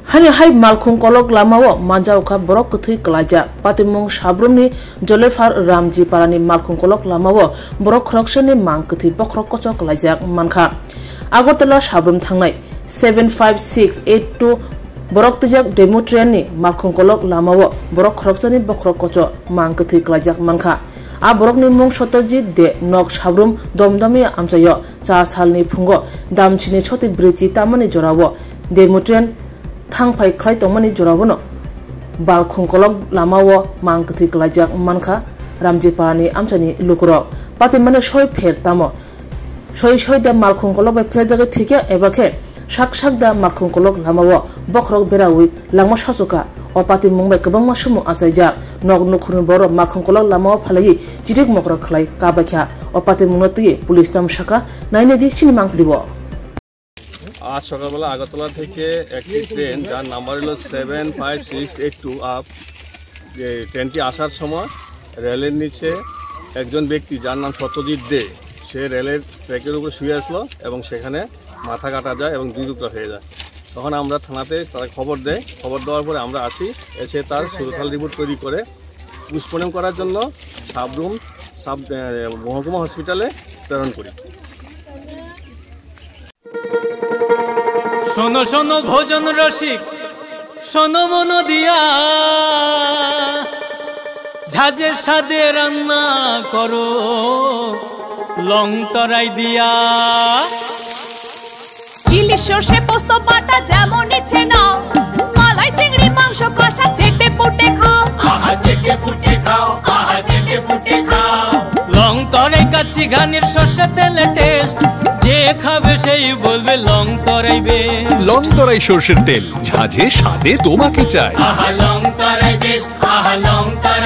Hani hai malkhung kolok lamao manjau kha borok kuthi kalaja patimung sabrumni jolefar ramji parani malkhung kolok lamao borok khroksani mang kuthi bokrok kocho kalaja mankha agotala sabrum thangnai 75682 borok tujak demo train ni malkhung kolok lamao borok khroksani bokrok kocho mang kuthi kalaja mankha a borok ni mung Satyajit de nok sabrum domdami amchayo cha salni phungo damchini choti briji tamani jorawo demo train thangpai khlai tongmani jorabono balkhung kolok lamao mangkthi klajak mankha ramji parani amchani lukurok patimane soi pher tamo soi da malkhung kolok bai phrejaga thike ebakhe sak da malkhung kolok lamao bokrok berawi langma sasuka o pati mungbai kabangma sumu asaija nok nukhurun boro malkhung kolok lamao phalai jirik mokrok khlai kabakha o pati munoti police নাম শাখা নাইনেদি চিনি মাংলিবো आज সকালবেলা আগরতলা থেকে একটি train যার number হলো 75682 up যে ট্রেনটি আসার সময় রেলের নিচে একজন ব্যক্তি যার নাম সত্যজিৎ দে সে রেলের ট্র্যাকের উপর শুয়ে আসলো এবং সেখানে মাথা কাটা যায় এবং দুই টুকরা হয়ে যায়। তখন আমরা থানাতে তারা খবর দেয়, খবর দেওয়ার পরে আমরা আসি, এসে তার সুরতাল রিপোর্ট তৈরি করে পোস্টমর্টম করার জন্য সাবরুম মহকুমা হসপিটালে প্রেরণ করি। শোনো শোনো ভোজন রসিক শোনো মন দিয়া ঝাঁঝের স্বাদে রান্না করো লং তরাই দিয়া ইলিশ সর্ষে পোস্ত বাটা যেমন ইচ্ছে নাও মালাই চিংড়ি মাংস কষা চেটে পুটে খাও আহা চেটে পুটে খাও আহা চেটে পুটে খাও লং তরাই কাচ্চি ঘানির সর্ষে তেলে টেস্ট যে খাবে সেই বলবে লং তরাই বেশ লং তরাই সর্ষের তেল ঝাঁঝে স্বাদে তোমাকে চাই আহা লং তরাই বেশ আহা লং তরাই